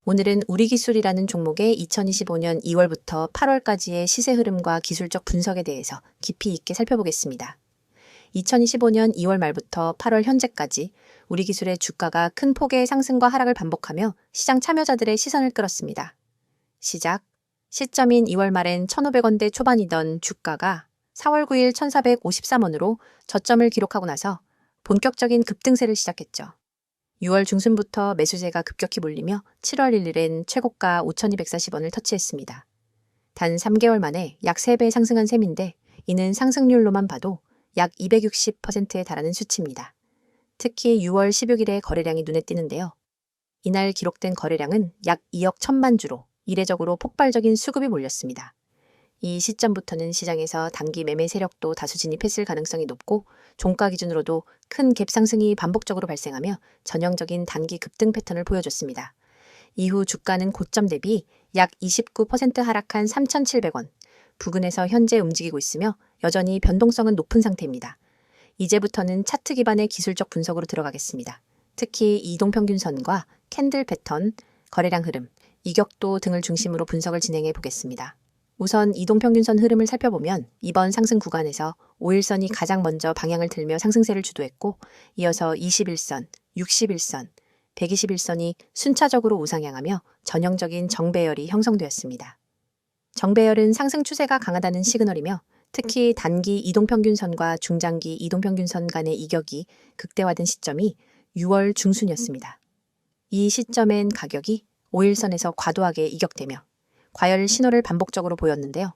오늘은 우리기술이라는 종목의 2025년 2월부터 8월까지의 시세 흐름과 기술적 분석에 대해서 깊이 있게 살펴보겠습니다. 2025년 2월 말부터 8월 현재까지 우리기술의 주가가 큰 폭의 상승과 하락을 반복하며 시장 참여자들의 시선을 끌었습니다. 시점인 2월 말엔 1,500원대 초반이던 주가가 4월 9일 1,453원으로 저점을 기록하고 나서 본격적인 급등세를 시작했죠. 6월 중순부터 매수세가 급격히 몰리며 7월 1일엔 최고가 5,240원을 터치했습니다. 단 3개월 만에 약 3배 상승한 셈인데 이는 상승률로만 봐도 약 260%에 달하는 수치입니다. 특히 6월 16일의 거래량이 눈에 띄는데요. 이날 기록된 거래량은 약 2억 1천만 주로 이례적으로 폭발적인 수급이 몰렸습니다. 이 시점부터는 시장에서 단기 매매 세력도 다수 진입했을 가능성이 높고 종가 기준으로도 큰 갭 상승이 반복적으로 발생하며 전형적인 단기 급등 패턴을 보여줬습니다. 이후 주가는 고점 대비 약 29% 하락한 3,700원 부근에서 현재 움직이고 있으며 여전히 변동성은 높은 상태입니다. 이제부터는 차트 기반의 기술적 분석으로 들어가겠습니다. 특히 이동평균선과 캔들 패턴, 거래량 흐름, 이격도 등을 중심으로 분석을 진행해 보겠습니다. 우선 이동평균선 흐름을 살펴보면 이번 상승 구간에서 5일선이 가장 먼저 방향을 틀며 상승세를 주도했고 이어서 21선, 61선, 121선이 순차적으로 우상향하며 전형적인 정배열이 형성되었습니다. 정배열은 상승 추세가 강하다는 시그널이며 특히 단기 이동평균선과 중장기 이동평균선 간의 이격이 극대화된 시점이 6월 중순이었습니다. 이 시점엔 가격이 5일선에서 과도하게 이격되며 과열 신호를 반복적으로 보였는데요.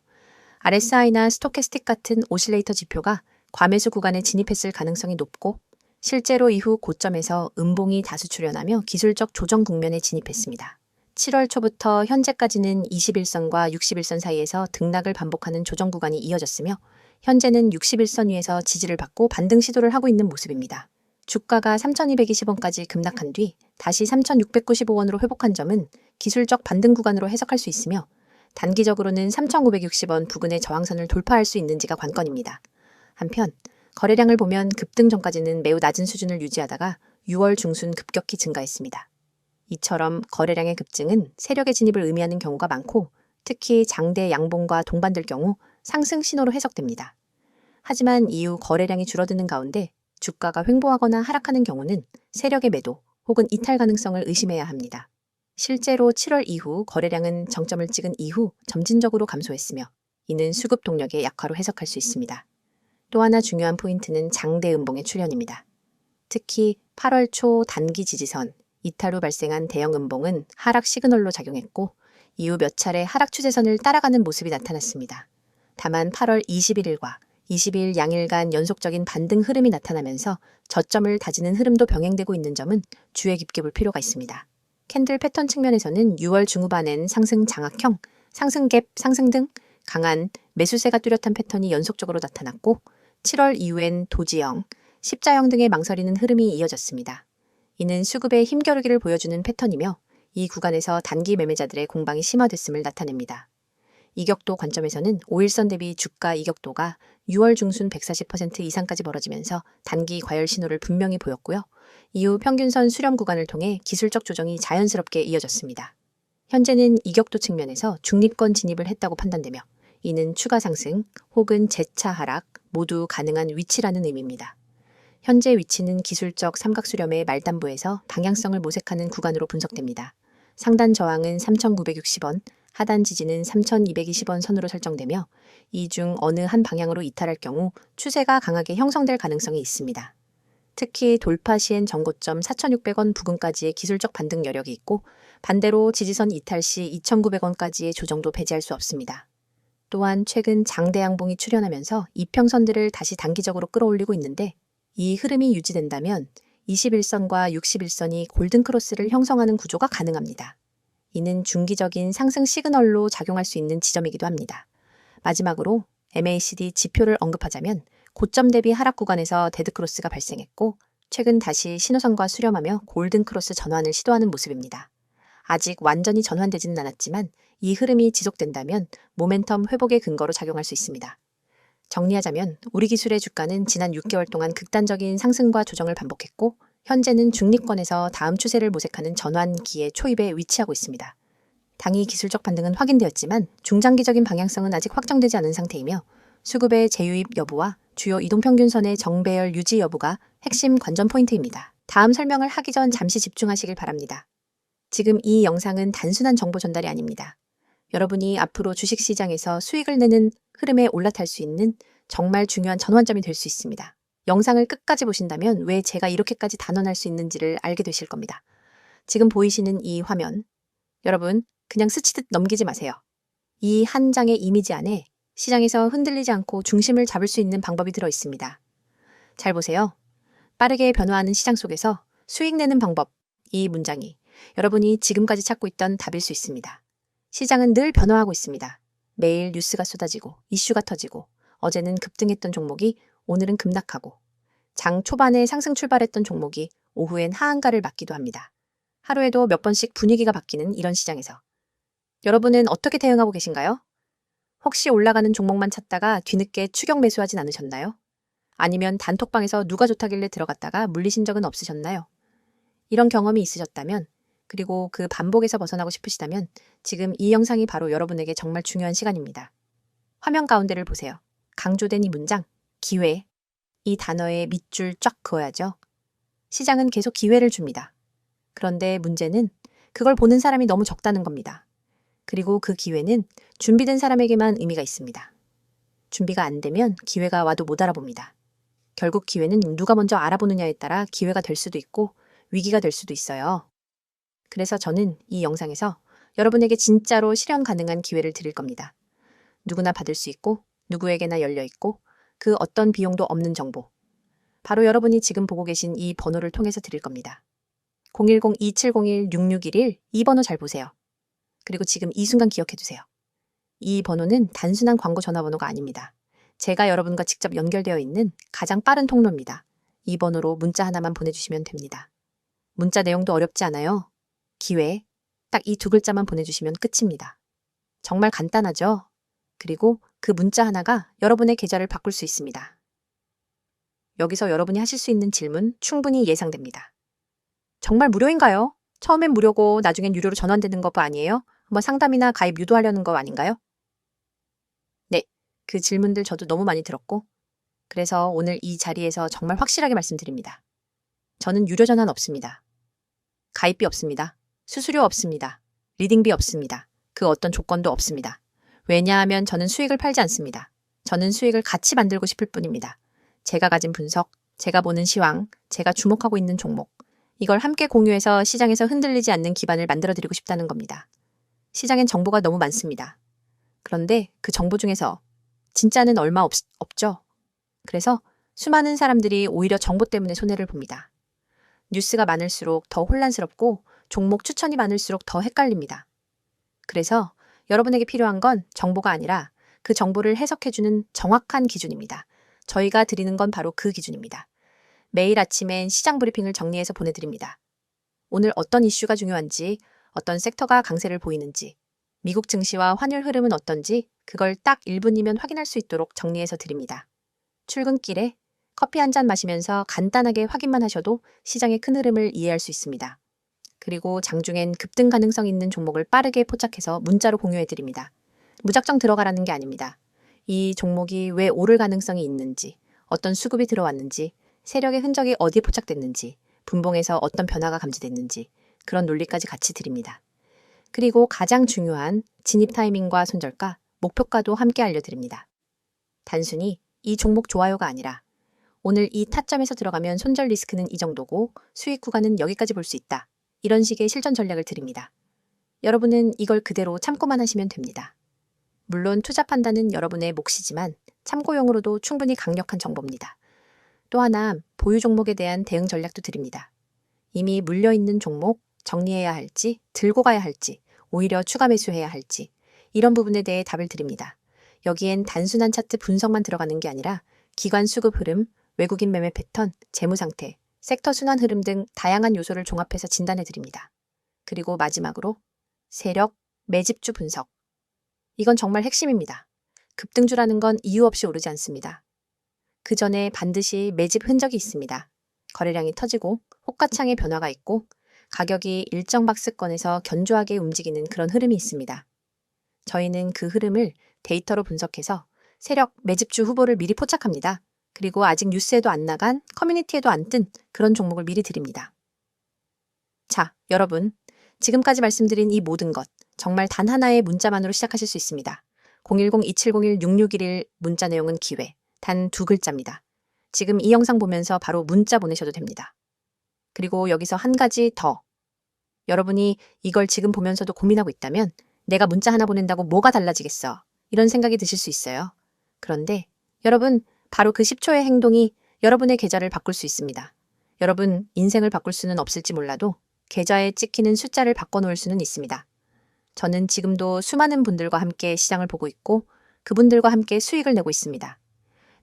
RSI나 스토캐스틱 같은 오실레이터 지표가 과매수 구간에 진입했을 가능성이 높고 실제로 이후 고점에서 음봉이 다수 출현하며 기술적 조정 국면에 진입했습니다. 7월 초부터 현재까지는 21선과 61선 사이에서 등락을 반복하는 조정 구간이 이어졌으며 현재는 61선 위에서 지지를 받고 반등 시도를 하고 있는 모습입니다. 주가가 3,220원까지 급락한 뒤 다시 3,695원으로 회복한 점은 기술적 반등 구간으로 해석할 수 있으며 단기적으로는 3,960원 부근의 저항선을 돌파할 수 있는지가 관건입니다. 한편 거래량을 보면 급등 전까지는 매우 낮은 수준을 유지하다가 6월 중순 급격히 증가했습니다. 이처럼 거래량의 급증은 세력의 진입을 의미하는 경우가 많고 특히 장대 양봉과 동반될 경우 상승 신호로 해석됩니다. 하지만 이후 거래량이 줄어드는 가운데 주가가 횡보하거나 하락하는 경우는 세력의 매도 혹은 이탈 가능성을 의심해야 합니다. 실제로 7월 이후 거래량은 정점을 찍은 이후 점진적으로 감소했으며 이는 수급 동력의 약화로 해석할 수 있습니다. 또 하나 중요한 포인트는 장대 음봉의 출현입니다. 특히 8월 초 단기 지지선, 이탈 후 발생한 대형 음봉은 하락 시그널로 작용했고 이후 몇 차례 하락 추세선을 따라가는 모습이 나타났습니다. 다만 8월 21일과 20일 양일간 연속적인 반등 흐름이 나타나면서 저점을 다지는 흐름도 병행되고 있는 점은 주의 깊게 볼 필요가 있습니다. 캔들 패턴 측면에서는 6월 중후반엔 상승 장악형, 상승 갭, 상승 등 강한 매수세가 뚜렷한 패턴이 연속적으로 나타났고 7월 이후엔 도지형, 십자형 등의 망설이는 흐름이 이어졌습니다. 이는 수급의 힘겨루기를 보여주는 패턴이며 이 구간에서 단기 매매자들의 공방이 심화됐음을 나타냅니다. 이격도 관점에서는 5일선 대비 주가 이격도가 6월 중순 140% 이상까지 벌어지면서 단기 과열 신호를 분명히 보였고요. 이후 평균선 수렴 구간을 통해 기술적 조정이 자연스럽게 이어졌습니다. 현재는 이격도 측면에서 중립권 진입을 했다고 판단되며 이는 추가 상승 혹은 재차 하락 모두 가능한 위치라는 의미입니다. 현재 위치는 기술적 삼각 수렴의 말단부에서 방향성을 모색하는 구간으로 분석됩니다. 상단 저항은 3,960원, 하단 지지는 3,220원 선으로 설정되며 이 중 어느 한 방향으로 이탈할 경우 추세가 강하게 형성될 가능성이 있습니다. 특히 돌파 시엔 전고점 4,600원 부근까지의 기술적 반등 여력이 있고 반대로 지지선 이탈 시 2,900원까지의 조정도 배제할 수 없습니다. 또한 최근 장대 양봉이 출현하면서 이평선들을 다시 단기적으로 끌어올리고 있는데 이 흐름이 유지된다면 21선과 61선이 골든크로스를 형성하는 구조가 가능합니다. 이는 중기적인 상승 시그널로 작용할 수 있는 지점이기도 합니다. 마지막으로 MACD 지표를 언급하자면 고점 대비 하락 구간에서 데드크로스가 발생했고 최근 다시 신호선과 수렴하며 골든크로스 전환을 시도하는 모습입니다. 아직 완전히 전환되지는 않았지만 이 흐름이 지속된다면 모멘텀 회복의 근거로 작용할 수 있습니다. 정리하자면 우리기술의 주가는 지난 6개월 동안 극단적인 상승과 조정을 반복했고 현재는 중립권에서 다음 추세를 모색하는 전환기의 초입에 위치하고 있습니다. 당이 기술적 반등은 확인되었지만 중장기적인 방향성은 아직 확정되지 않은 상태이며 수급의 재유입 여부와 주요 이동평균선의 정배열 유지 여부가 핵심 관전 포인트입니다. 다음 설명을 하기 전 잠시 집중하시길 바랍니다. 지금 이 영상은 단순한 정보 전달이 아닙니다. 여러분이 앞으로 주식시장에서 수익을 내는 흐름에 올라탈 수 있는 정말 중요한 전환점이 될 수 있습니다. 영상을 끝까지 보신다면 왜 제가 이렇게까지 단언할 수 있는지를 알게 되실 겁니다. 지금 보이시는 이 화면, 여러분 그냥 스치듯 넘기지 마세요. 이 한 장의 이미지 안에 시장에서 흔들리지 않고 중심을 잡을 수 있는 방법이 들어 있습니다. 잘 보세요. 빠르게 변화하는 시장 속에서 수익 내는 방법, 이 문장이 여러분이 지금까지 찾고 있던 답일 수 있습니다. 시장은 늘 변화하고 있습니다. 매일 뉴스가 쏟아지고 이슈가 터지고 어제는 급등했던 종목이 오늘은 급락하고 장 초반에 상승 출발했던 종목이 오후엔 하한가를 맞기도 합니다. 하루에도 몇 번씩 분위기가 바뀌는 이런 시장에서 여러분은 어떻게 대응하고 계신가요? 혹시 올라가는 종목만 찾다가 뒤늦게 추격 매수하진 않으셨나요? 아니면 단톡방에서 누가 좋다길래 들어갔다가 물리신 적은 없으셨나요? 이런 경험이 있으셨다면 그리고 그 반복에서 벗어나고 싶으시다면 지금 이 영상이 바로 여러분에게 정말 중요한 시간입니다. 화면 가운데를 보세요. 강조된 이 문장, 기회. 이 단어에 밑줄 쫙 그어야죠. 시장은 계속 기회를 줍니다. 그런데 문제는 그걸 보는 사람이 너무 적다는 겁니다. 그리고 그 기회는 준비된 사람에게만 의미가 있습니다. 준비가 안 되면 기회가 와도 못 알아봅니다. 결국 기회는 누가 먼저 알아보느냐에 따라 기회가 될 수도 있고 위기가 될 수도 있어요. 그래서 저는 이 영상에서 여러분에게 진짜로 실현 가능한 기회를 드릴 겁니다. 누구나 받을 수 있고 누구에게나 열려 있고 그 어떤 비용도 없는 정보. 바로 여러분이 지금 보고 계신 이 번호를 통해서 드릴 겁니다. 010-2701-6611 이 번호 잘 보세요. 그리고 지금 이 순간 기억해 두세요. 이 번호는 단순한 광고 전화번호가 아닙니다. 제가 여러분과 직접 연결되어 있는 가장 빠른 통로입니다. 이 번호로 문자 하나만 보내주시면 됩니다. 문자 내용도 어렵지 않아요. 기회, 딱 이 두 글자만 보내주시면 끝입니다. 정말 간단하죠? 그리고 그 문자 하나가 여러분의 계좌를 바꿀 수 있습니다. 여기서 여러분이 하실 수 있는 질문 충분히 예상됩니다. 정말 무료인가요? 처음엔 무료고 나중엔 유료로 전환되는 거 아니에요? 한번 상담이나 가입 유도하려는 거 아닌가요? 네, 그 질문들 저도 너무 많이 들었고 그래서 오늘 이 자리에서 정말 확실하게 말씀드립니다. 저는 유료 전환 없습니다. 가입비 없습니다. 수수료 없습니다. 리딩비 없습니다. 그 어떤 조건도 없습니다. 왜냐하면 저는 수익을 팔지 않습니다. 저는 수익을 같이 만들고 싶을 뿐입니다. 제가 가진 분석, 제가 보는 시황, 제가 주목하고 있는 종목, 이걸 함께 공유해서 시장에서 흔들리지 않는 기반을 만들어드리고 싶다는 겁니다. 시장엔 정보가 너무 많습니다. 그런데 그 정보 중에서 진짜는 얼마 없죠. 그래서 수많은 사람들이 오히려 정보 때문에 손해를 봅니다. 뉴스가 많을수록 더 혼란스럽고 종목 추천이 많을수록 더 헷갈립니다. 그래서 여러분에게 필요한 건 정보가 아니라 그 정보를 해석해주는 정확한 기준입니다. 저희가 드리는 건 바로 그 기준입니다. 매일 아침엔 시장 브리핑을 정리해서 보내드립니다. 오늘 어떤 이슈가 중요한지, 어떤 섹터가 강세를 보이는지, 미국 증시와 환율 흐름은 어떤지 그걸 딱 1분이면 확인할 수 있도록 정리해서 드립니다. 출근길에 커피 한 잔 마시면서 간단하게 확인만 하셔도 시장의 큰 흐름을 이해할 수 있습니다. 그리고 장중엔 급등 가능성 있는 종목을 빠르게 포착해서 문자로 공유해드립니다. 무작정 들어가라는 게 아닙니다. 이 종목이 왜 오를 가능성이 있는지, 어떤 수급이 들어왔는지, 세력의 흔적이 어디에 포착됐는지, 분봉에서 어떤 변화가 감지됐는지 그런 논리까지 같이 드립니다. 그리고 가장 중요한 진입 타이밍과 손절가, 목표가도 함께 알려드립니다. 단순히 이 종목 좋아요가 아니라 오늘 이 타점에서 들어가면 손절 리스크는 이 정도고 수익 구간은 여기까지 볼 수 있다. 이런 식의 실전 전략을 드립니다. 여러분은 이걸 그대로 참고만 하시면 됩니다. 물론 투자 판단은 여러분의 몫이지만 참고용으로도 충분히 강력한 정보입니다. 또 하나 보유 종목에 대한 대응 전략도 드립니다. 이미 물려있는 종목 정리해야 할지 들고 가야 할지 오히려 추가 매수해야 할지 이런 부분에 대해 답을 드립니다. 여기엔 단순한 차트 분석만 들어가는 게 아니라 기관 수급 흐름, 외국인 매매 패턴, 재무 상태, 섹터 순환 흐름 등 다양한 요소를 종합해서 진단해 드립니다. 그리고 마지막으로 세력, 매집주 분석. 이건 정말 핵심입니다. 급등주라는 건 이유 없이 오르지 않습니다. 그 전에 반드시 매집 흔적이 있습니다. 거래량이 터지고 호가창의 변화가 있고 가격이 일정 박스권에서 견조하게 움직이는 그런 흐름이 있습니다. 저희는 그 흐름을 데이터로 분석해서 세력 매집주 후보를 미리 포착합니다. 그리고 아직 뉴스에도 안 나간 커뮤니티에도 안 뜬 그런 종목을 미리 드립니다. 자, 여러분. 지금까지 말씀드린 이 모든 것 정말 단 하나의 문자만으로 시작하실 수 있습니다. 010-2701-6611 문자 내용은 기회, 단 2글자입니다. 지금 이 영상 보면서 바로 문자 보내셔도 됩니다. 그리고 여기서 한 가지 더. 여러분이 이걸 지금 보면서도 고민하고 있다면 내가 문자 하나 보낸다고 뭐가 달라지겠어? 이런 생각이 드실 수 있어요. 그런데 여러분, 바로 그 10초의 행동이 여러분의 계좌를 바꿀 수 있습니다. 여러분, 인생을 바꿀 수는 없을지 몰라도 계좌에 찍히는 숫자를 바꿔놓을 수는 있습니다. 저는 지금도 수많은 분들과 함께 시장을 보고 있고 그분들과 함께 수익을 내고 있습니다.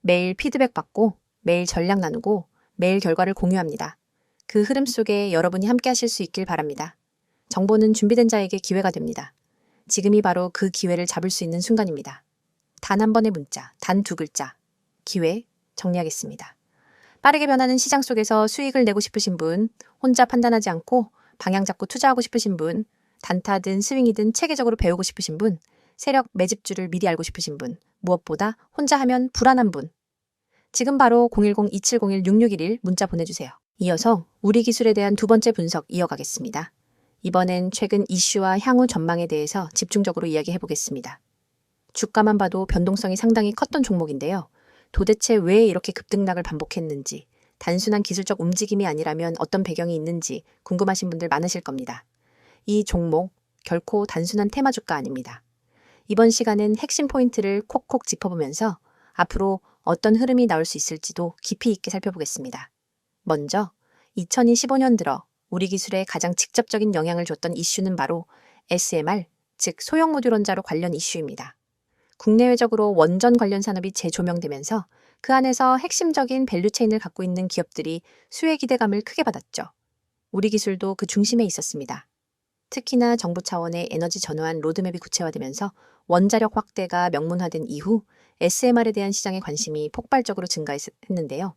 매일 피드백 받고 매일 전략 나누고 매일 결과를 공유합니다. 그 흐름 속에 여러분이 함께 하실 수 있길 바랍니다. 정보는 준비된 자에게 기회가 됩니다. 지금이 바로 그 기회를 잡을 수 있는 순간입니다. 단 한 번의 문자, 단 2글자. 기회 정리하겠습니다. 빠르게 변하는 시장 속에서 수익을 내고 싶으신 분, 혼자 판단하지 않고 방향 잡고 투자하고 싶으신 분, 단타든 스윙이든 체계적으로 배우고 싶으신 분, 세력 매집주를 미리 알고 싶으신 분, 무엇보다 혼자 하면 불안한 분. 지금 바로 010-2701-6611 문자 보내주세요. 이어서 우리 기술에 대한 두 번째 분석 이어가겠습니다. 이번엔 최근 이슈와 향후 전망에 대해서 집중적으로 이야기해 보겠습니다. 주가만 봐도 변동성이 상당히 컸던 종목인데요. 도대체 왜 이렇게 급등락을 반복했는지, 단순한 기술적 움직임이 아니라면 어떤 배경이 있는지 궁금하신 분들 많으실 겁니다. 이 종목 결코 단순한 테마 주가 아닙니다. 이번 시간은 핵심 포인트를 콕콕 짚어보면서 앞으로 어떤 흐름이 나올 수 있을지도 깊이 있게 살펴보겠습니다. 먼저 2025년 들어 우리 기술에 가장 직접적인 영향을 줬던 이슈는 바로 SMR, 즉 소형 모듈 원자로 관련 이슈입니다. 국내외적으로 원전 관련 산업이 재조명되면서 그 안에서 핵심적인 밸류체인을 갖고 있는 기업들이 수혜 기대감을 크게 받았죠. 우리 기술도 그 중심에 있었습니다. 특히나 정부 차원의 에너지 전환 로드맵이 구체화되면서 원자력 확대가 명문화된 이후 SMR에 대한 시장의 관심이 폭발적으로 증가했는데요.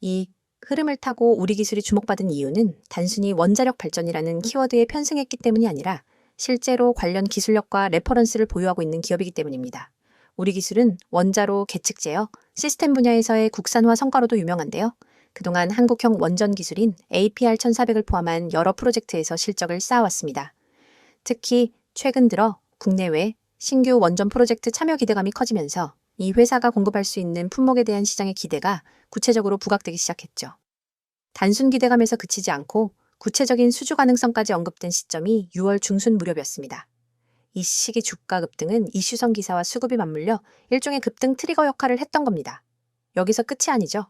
이 흐름을 타고 우리 기술이 주목받은 이유는 단순히 원자력 발전이라는 키워드에 편승했기 때문이 아니라 실제로 관련 기술력과 레퍼런스를 보유하고 있는 기업이기 때문입니다. 우리 기술은 원자로 계측 제어, 시스템 분야에서의 국산화 성과로도 유명한데요. 그동안 한국형 원전 기술인 APR1400을 포함한 여러 프로젝트에서 실적을 쌓아왔습니다. 특히 최근 들어 국내외 신규 원전 프로젝트 참여 기대감이 커지면서 이 회사가 공급할 수 있는 품목에 대한 시장의 기대가 구체적으로 부각되기 시작했죠. 단순 기대감에서 그치지 않고 구체적인 수주 가능성까지 언급된 시점이 6월 중순 무렵이었습니다. 이 시기 주가 급등은 이슈성 기사와 수급이 맞물려 일종의 급등 트리거 역할을 했던 겁니다. 여기서 끝이 아니죠.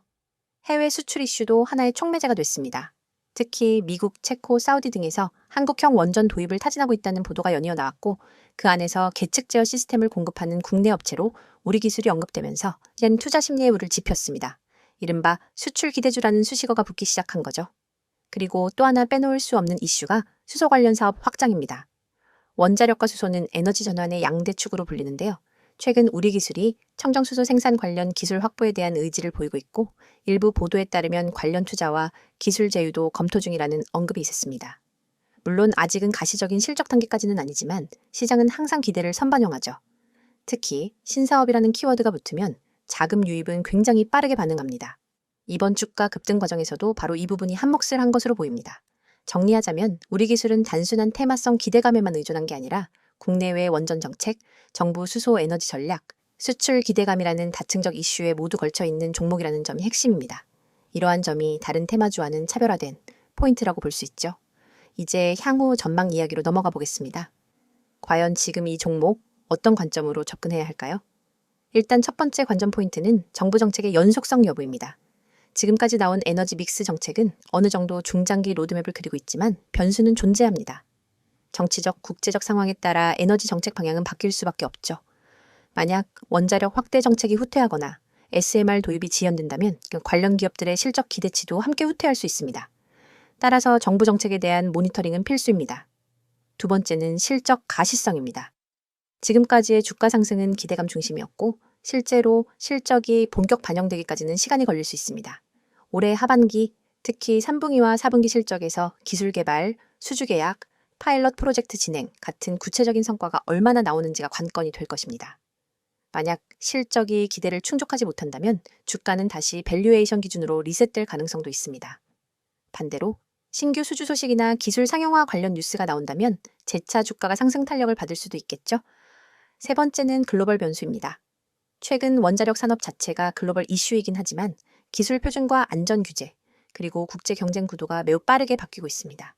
해외 수출 이슈도 하나의 촉매제가 됐습니다. 특히 미국, 체코, 사우디 등에서 한국형 원전 도입을 타진하고 있다는 보도가 연이어 나왔고 그 안에서 계측 제어 시스템을 공급하는 국내 업체로 우리 기술이 언급되면서 이젠 투자 심리의 물을 지폈습니다. 이른바 수출 기대주라는 수식어가 붙기 시작한 거죠. 그리고 또 하나 빼놓을 수 없는 이슈가 수소 관련 사업 확장입니다. 원자력과 수소는 에너지 전환의 양대 축으로 불리는데요. 최근 우리 기술이 청정수소 생산 관련 기술 확보에 대한 의지를 보이고 있고 일부 보도에 따르면 관련 투자와 기술 제휴도 검토 중이라는 언급이 있었습니다. 물론 아직은 가시적인 실적 단계까지는 아니지만 시장은 항상 기대를 선반영하죠. 특히 신사업이라는 키워드가 붙으면 자금 유입은 굉장히 빠르게 반응합니다. 이번 주가 급등 과정에서도 바로 이 부분이 한몫을 한 것으로 보입니다. 정리하자면 우리 기술은 단순한 테마성 기대감에만 의존한 게 아니라 국내외 원전 정책, 정부 수소 에너지 전략, 수출 기대감이라는 다층적 이슈에 모두 걸쳐 있는 종목이라는 점이 핵심입니다. 이러한 점이 다른 테마주와는 차별화된 포인트라고 볼 수 있죠. 이제 향후 전망 이야기로 넘어가 보겠습니다. 과연 지금 이 종목 어떤 관점으로 접근해야 할까요? 일단 첫 번째 관전 포인트는 정부 정책의 연속성 여부입니다. 지금까지 나온 에너지 믹스 정책은 어느 정도 중장기 로드맵을 그리고 있지만 변수는 존재합니다. 정치적, 국제적 상황에 따라 에너지 정책 방향은 바뀔 수밖에 없죠. 만약 원자력 확대 정책이 후퇴하거나 SMR 도입이 지연된다면 관련 기업들의 실적 기대치도 함께 후퇴할 수 있습니다. 따라서 정부 정책에 대한 모니터링은 필수입니다. 두 번째는 실적 가시성입니다. 지금까지의 주가 상승은 기대감 중심이었고 실제로 실적이 본격 반영되기까지는 시간이 걸릴 수 있습니다. 올해 하반기 특히 3분기와 4분기 실적에서 기술 개발, 수주 계약, 파일럿 프로젝트 진행 같은 구체적인 성과가 얼마나 나오는지가 관건이 될 것입니다. 만약 실적이 기대를 충족하지 못한다면 주가는 다시 밸류에이션 기준으로 리셋될 가능성도 있습니다. 반대로 신규 수주 소식이나 기술 상용화 관련 뉴스가 나온다면 재차 주가가 상승 탄력을 받을 수도 있겠죠. 세 번째는 글로벌 변수입니다. 최근 원자력 산업 자체가 글로벌 이슈이긴 하지만 기술 표준과 안전 규제, 그리고 국제 경쟁 구도가 매우 빠르게 바뀌고 있습니다.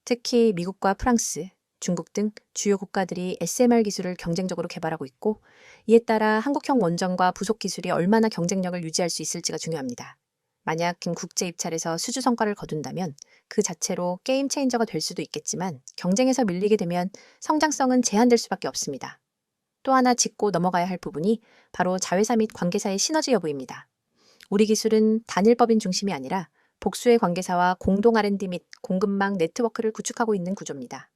특히 미국과 프랑스, 중국 등 주요 국가들이 SMR 기술을 경쟁적으로 개발하고 있고 이에 따라 한국형 원전과 부속 기술이 얼마나 경쟁력을 유지할 수 있을지가 중요합니다. 만약 국제 입찰에서 수주 성과를 거둔다면 그 자체로 게임 체인저가 될 수도 있겠지만 경쟁에서 밀리게 되면 성장성은 제한될 수밖에 없습니다. 또 하나 짚고 넘어가야 할 부분이 바로 자회사 및 관계사의 시너지 여부입니다. 우리 기술은 단일법인 중심이 아니라 복수의 관계사와 공동 R&D 및 공급망 네트워크를 구축하고 있는 구조입니다.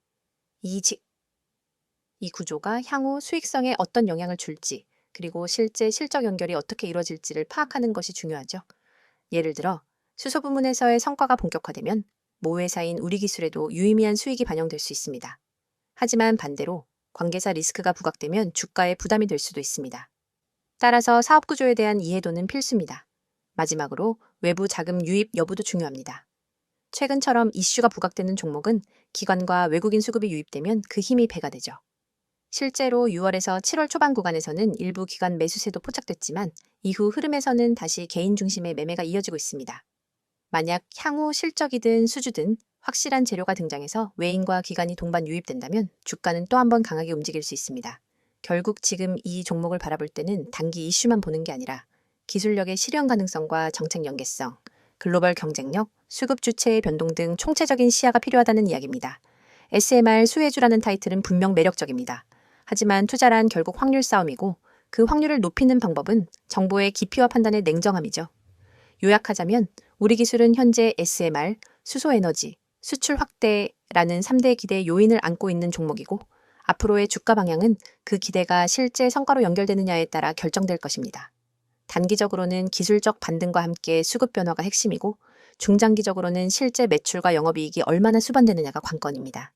이 구조가 향후 수익성에 어떤 영향을 줄지, 그리고 실제 실적 연결이 어떻게 이루어질지를 파악하는 것이 중요하죠. 예를 들어 수소 부문에서의 성과가 본격화되면 모 회사인 우리 기술에도 유의미한 수익이 반영될 수 있습니다. 하지만 반대로 관계사 리스크가 부각되면 주가에 부담이 될 수도 있습니다. 따라서 사업 구조에 대한 이해도는 필수입니다. 마지막으로 외부 자금 유입 여부도 중요합니다. 최근처럼 이슈가 부각되는 종목은 기관과 외국인 수급이 유입되면 그 힘이 배가 되죠. 실제로 6월에서 7월 초반 구간에서는 일부 기관 매수세도 포착됐지만 이후 흐름에서는 다시 개인 중심의 매매가 이어지고 있습니다. 만약 향후 실적이든 수주든 확실한 재료가 등장해서 외인과 기관이 동반 유입된다면 주가는 또 한 번 강하게 움직일 수 있습니다. 결국 지금 이 종목을 바라볼 때는 단기 이슈만 보는 게 아니라 기술력의 실현 가능성과 정책 연계성, 글로벌 경쟁력, 수급 주체의 변동 등 총체적인 시야가 필요하다는 이야기입니다. SMR 수혜주라는 타이틀은 분명 매력적입니다. 하지만 투자란 결국 확률 싸움이고 그 확률을 높이는 방법은 정보의 깊이와 판단의 냉정함이죠. 요약하자면 우리 기술은 현재 SMR, 수소에너지, 수출 확대라는 3대 기대 요인을 안고 있는 종목이고 앞으로의 주가 방향은 그 기대가 실제 성과로 연결되느냐에 따라 결정될 것입니다. 단기적으로는 기술적 반등과 함께 수급 변화가 핵심이고 중장기적으로는 실제 매출과 영업이익이 얼마나 수반되느냐가 관건입니다.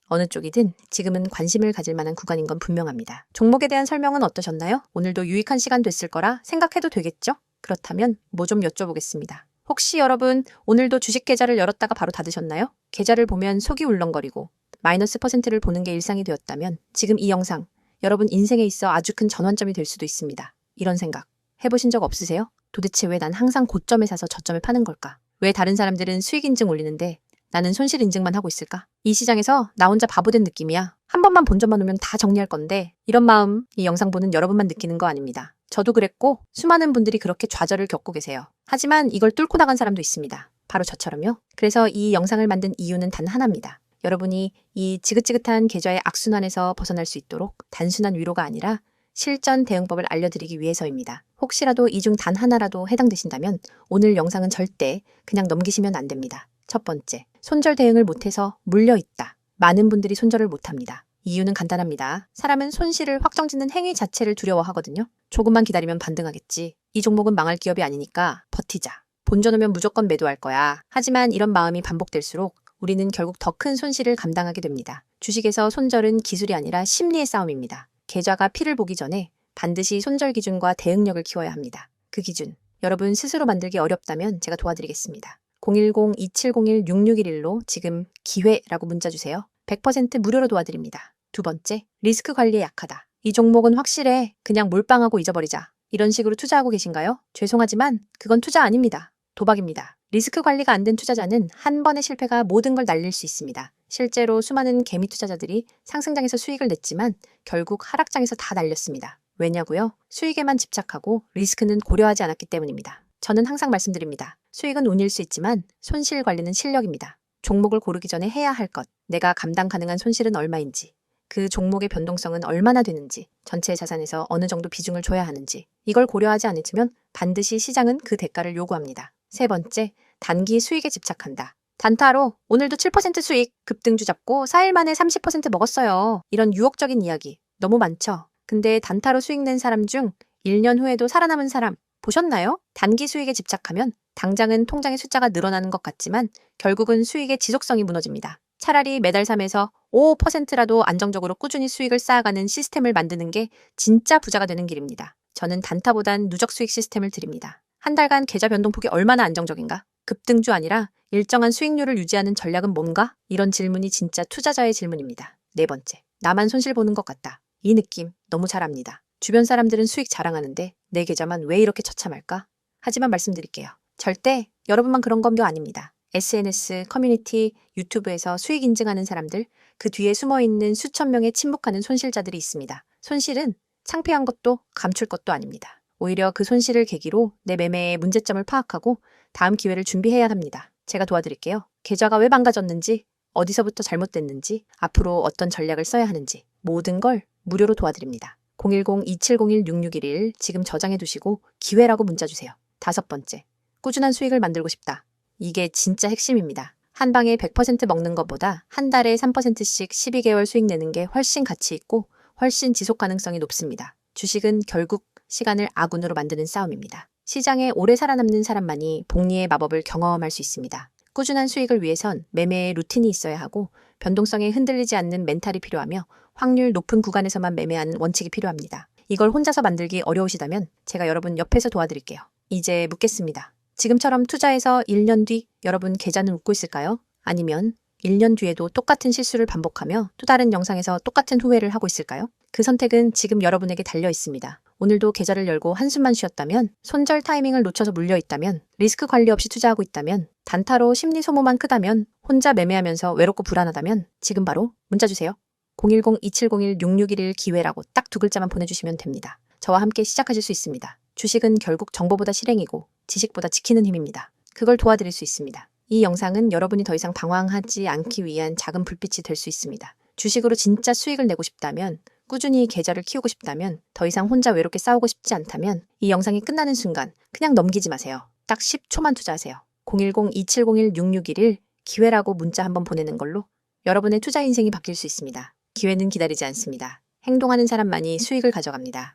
어느 쪽이든 지금은 관심을 가질 만한 구간인 건 분명합니다. 종목에 대한 설명은 어떠셨나요? 오늘도 유익한 시간 됐을 거라 생각해도 되겠죠? 그렇다면 뭐 좀 여쭤보겠습니다. 혹시 여러분 오늘도 주식 계좌를 열었다가 바로 닫으셨나요? 계좌를 보면 속이 울렁거리고 마이너스 %를 보는 게 일상이 되었다면 지금 이 영상 여러분 인생에 있어 아주 큰 전환점이 될 수도 있습니다. 이런 생각 해보신 적 없으세요? 도대체 왜 난 항상 고점에 사서 저점에 파는 걸까? 왜 다른 사람들은 수익 인증 올리는데 나는 손실 인증만 하고 있을까? 이 시장에서 나 혼자 바보 된 느낌이야. 한 번만 본전만 오면 다 정리할 건데 이런 마음 이 영상 보는 여러분만 느끼는 거 아닙니다. 저도 그랬고 수많은 분들이 그렇게 좌절을 겪고 계세요. 하지만 이걸 뚫고 나간 사람도 있습니다. 바로 저처럼요. 그래서 이 영상을 만든 이유는 단 하나입니다. 여러분이 이 지긋지긋한 계좌의 악순환에서 벗어날 수 있도록 단순한 위로가 아니라 실전 대응법을 알려드리기 위해서입니다. 혹시라도 이 중 단 하나라도 해당되신다면 오늘 영상은 절대 그냥 넘기시면 안 됩니다. 첫 번째, 손절 대응을 못해서 물려있다. 많은 분들이 손절을 못합니다. 이유는 간단합니다. 사람은 손실을 확정짓는 행위 자체를 두려워하거든요. 조금만 기다리면 반등하겠지. 이 종목은 망할 기업이 아니니까 버티자. 본전 오면 무조건 매도할 거야. 하지만 이런 마음이 반복될수록 우리는 결국 더 큰 손실을 감당하게 됩니다. 주식에서 손절은 기술이 아니라 심리의 싸움입니다. 계좌가 피를 보기 전에 반드시 손절 기준과 대응력을 키워야 합니다. 그 기준, 여러분 스스로 만들기 어렵다면 제가 도와드리겠습니다. 010-2701-6611로 지금 기회라고 문자 주세요. 100% 무료로 도와드립니다. 두 번째, 리스크 관리에 약하다. 이 종목은 확실해. 그냥 몰빵하고 잊어버리자. 이런 식으로 투자하고 계신가요? 죄송하지만 그건 투자 아닙니다. 도박입니다. 리스크 관리가 안 된 투자자는 한 번의 실패가 모든 걸 날릴 수 있습니다. 실제로 수많은 개미 투자자들이 상승장에서 수익을 냈지만 결국 하락장에서 다 날렸습니다. 왜냐고요? 수익에만 집착하고 리스크는 고려하지 않았기 때문입니다. 저는 항상 말씀드립니다. 수익은 운일 수 있지만 손실 관리는 실력입니다. 종목을 고르기 전에 해야 할 것, 내가 감당 가능한 손실은 얼마인지, 그 종목의 변동성은 얼마나 되는지, 전체 자산에서 어느 정도 비중을 줘야 하는지, 이걸 고려하지 않으면 반드시 시장은 그 대가를 요구합니다. 세 번째, 단기 수익에 집착한다. 단타로 오늘도 7% 수익, 급등주 잡고 4일 만에 30% 먹었어요. 이런 유혹적인 이야기 너무 많죠? 근데 단타로 수익 낸 사람 중 1년 후에도 살아남은 사람 보셨나요? 단기 수익에 집착하면 당장은 통장의 숫자가 늘어나는 것 같지만 결국은 수익의 지속성이 무너집니다. 차라리 매달 3에서 5%라도 안정적으로 꾸준히 수익을 쌓아가는 시스템을 만드는 게 진짜 부자가 되는 길입니다. 저는 단타보단 누적 수익 시스템을 드립니다. 한 달간 계좌 변동폭이 얼마나 안정적인가? 급등주 아니라 일정한 수익률을 유지하는 전략은 뭔가? 이런 질문이 진짜 투자자의 질문입니다. 네 번째, 나만 손실 보는 것 같다. 이 느낌 너무 잘 압니다. 주변 사람들은 수익 자랑하는데 내 계좌만 왜 이렇게 처참할까? 하지만 말씀드릴게요. 절대 여러분만 그런 건 아닙니다. SNS, 커뮤니티, 유튜브에서 수익 인증하는 사람들, 그 뒤에 숨어있는 수천 명의 침묵하는 손실자들이 있습니다. 손실은 창피한 것도 감출 것도 아닙니다. 오히려 그 손실을 계기로 내 매매의 문제점을 파악하고 다음 기회를 준비해야 합니다. 제가 도와드릴게요. 계좌가 왜 망가졌는지, 어디서부터 잘못됐는지, 앞으로 어떤 전략을 써야 하는지 모든 걸 무료로 도와드립니다. 010-2701-6611 지금 저장해 두시고 기회라고 문자 주세요. 다섯 번째, 꾸준한 수익을 만들고 싶다. 이게 진짜 핵심입니다. 한 방에 100% 먹는 것보다 한 달에 3%씩 12개월 수익 내는 게 훨씬 가치 있고 훨씬 지속 가능성이 높습니다. 주식은 결국 시간을 아군으로 만드는 싸움입니다. 시장에 오래 살아남는 사람만이 복리의 마법을 경험할 수 있습니다. 꾸준한 수익을 위해선 매매의 루틴이 있어야 하고 변동성에 흔들리지 않는 멘탈이 필요하며 확률 높은 구간에서만 매매하는 원칙이 필요합니다. 이걸 혼자서 만들기 어려우시다면 제가 여러분 옆에서 도와드릴게요. 이제 묻겠습니다. 지금처럼 투자해서 1년 뒤 여러분 계좌는 웃고 있을까요? 아니면 1년 뒤에도 똑같은 실수를 반복하며 또 다른 영상에서 똑같은 후회를 하고 있을까요? 그 선택은 지금 여러분에게 달려 있습니다. 오늘도 계좌를 열고 한숨만 쉬었다면, 손절 타이밍을 놓쳐서 물려있다면, 리스크 관리 없이 투자하고 있다면, 단타로 심리 소모만 크다면, 혼자 매매하면서 외롭고 불안하다면 지금 바로 문자 주세요. 010-2701-6611 기회라고 딱 두 글자만 보내주시면 됩니다. 저와 함께 시작하실 수 있습니다. 주식은 결국 정보보다 실행이고 지식보다 지키는 힘입니다. 그걸 도와드릴 수 있습니다. 이 영상은 여러분이 더 이상 방황하지 않기 위한 작은 불빛이 될 수 있습니다. 주식으로 진짜 수익을 내고 싶다면, 꾸준히 계좌를 키우고 싶다면, 더 이상 혼자 외롭게 싸우고 싶지 않다면 이 영상이 끝나는 순간 그냥 넘기지 마세요. 딱 10초만 투자하세요. 010-2701-6611 기회라고 문자 한번 보내는 걸로 여러분의 투자 인생이 바뀔 수 있습니다. 기회는 기다리지 않습니다. 행동하는 사람만이 수익을 가져갑니다.